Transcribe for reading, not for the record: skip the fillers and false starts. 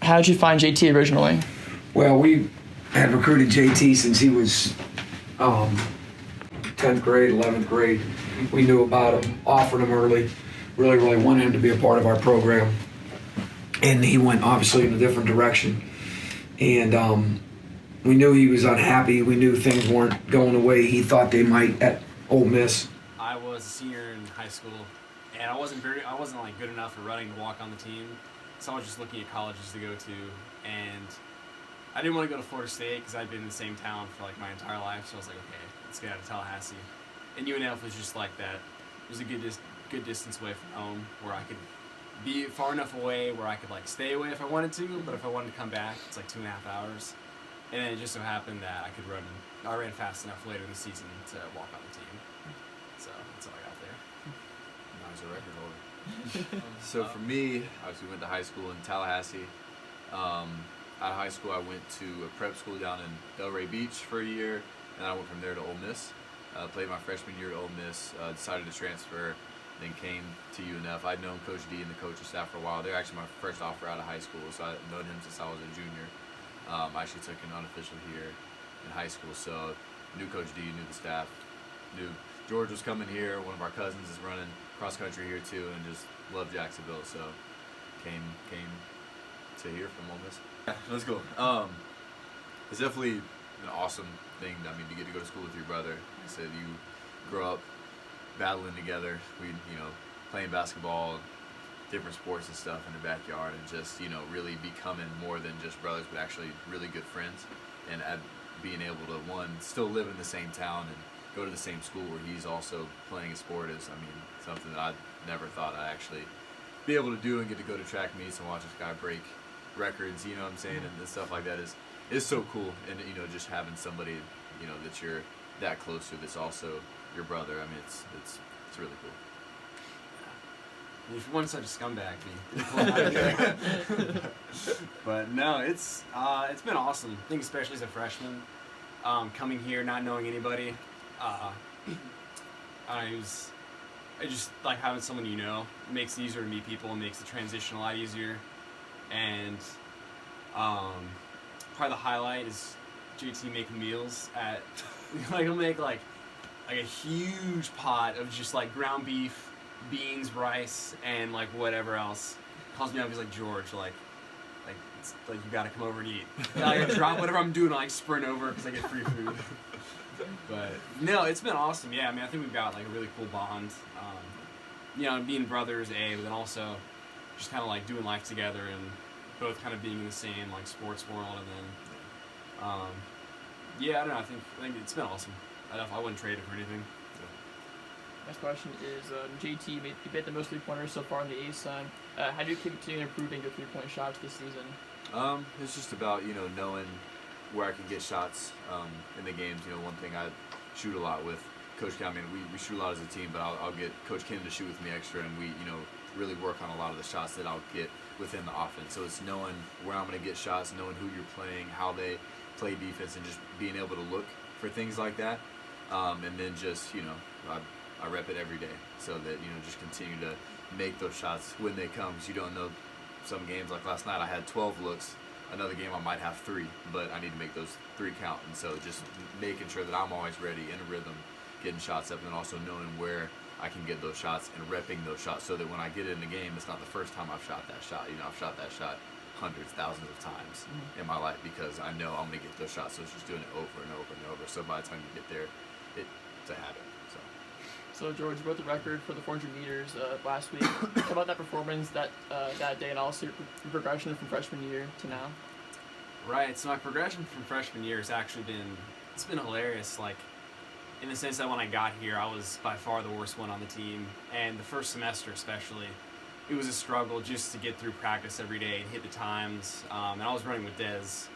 how did you find JT originally? Well, we had recruited JT since he was 10th grade, 11th grade. We knew about him, offered him early, really wanted him to be a part of our program. And he went obviously in a different direction. And we knew he was unhappy. We knew things weren't going the way he thought they might at Ole Miss. I was a senior in high school, and I wasn't like good enough for running to walk on the team, so I was just looking at colleges to go to, and I didn't want to go to Florida State because I'd been in the same town for like my entire life, so I was like, okay, let's get out of Tallahassee. And UNF was just like that. It was a good distance away from home where I could be far enough away where I could like stay away if I wanted to, but if I wanted to come back, it's like 2.5 hours. And then it just so happened that I ran fast enough later in the season to walk on the team. So that's how I got there. Now he's a record holder. So for me, I obviously went to high school in Tallahassee. Out of high school, I went to a prep school down in Delray Beach for a year, and I went from there to Ole Miss. Played my freshman year at Ole Miss, decided to transfer, then came to UNF. I'd known Coach D and the coaching staff for a while. They're actually my first offer out of high school, so I'd known him since I was a junior. I actually took an unofficial here in high school, so knew Coach D, knew the staff, knew George was coming here. One of our cousins is running cross country here too, and just loved Jacksonville, so came to here from Ole Miss. Yeah, let's go. It's definitely an awesome thing. I mean, to get to go to school with your brother. Like I said, you grow up battling together. We, playing basketball, different sports and stuff in the backyard, and just, really becoming more than just brothers, but actually really good friends. And being able to, still live in the same town and go to the same school where he's also playing a sport is, something that I never thought I'd actually be able to do, and get to go to track meets and watch this guy break records, you know what I'm saying, and stuff like that is so cool. And, just having somebody, that you're that close to that's also your brother, it's really cool. If you want such a scumbag, but no, it's been awesome. I think especially as a freshman, coming here not knowing anybody, I just like having someone it makes it easier to meet people and makes the transition a lot easier. And probably the highlight is JT making meals at he'll make like a huge pot of just like ground beef, beans, rice, and like whatever else. Calls me up, he's like, George, it's like you gotta come over and eat. I drop whatever I'm doing, I sprint over because I get free food. But no, it's been awesome. Yeah, I think we've got like a really cool bond. Being brothers, but then also just kind of like doing life together and both kind of being in the same like sports world. And then, I don't know. I think it's been awesome. I wouldn't trade it for anything. Next question is, JT, you made the most three-pointers so far on the A side. How do you continue improving your three-point shots this season? It's just about, knowing where I can get shots in the games. One thing I shoot a lot with Coach Ken, we shoot a lot as a team, but I'll get Coach Ken to shoot with me extra, and we, really work on a lot of the shots that I'll get within the offense. So it's knowing where I'm going to get shots, knowing who you're playing, how they play defense, and just being able to look for things like that. And then just, I rep it every day so that, just continue to make those shots when they come, because you don't know. Some games, like last night, I had 12 looks. Another game, I might have 3, but I need to make those 3 count. And so just making sure that I'm always ready, in a rhythm, getting shots up, and then also knowing where I can get those shots and repping those shots so that when I get in the game, it's not the first time I've shot that shot. I've shot that shot hundreds, thousands of times in my life, because I know I'm going to get those shots. So it's just doing it over and over and over. So by the time you get there, it's a habit. So George, you broke the record for the 400 meters last week. How about that performance that day, and also your progression from freshman year to now? Right. So my progression from freshman year has actually been hilarious. Like, in the sense that when I got here, I was by far the worst one on the team, and the first semester especially, it was a struggle just to get through practice every day and hit the times. And I was running with Dez,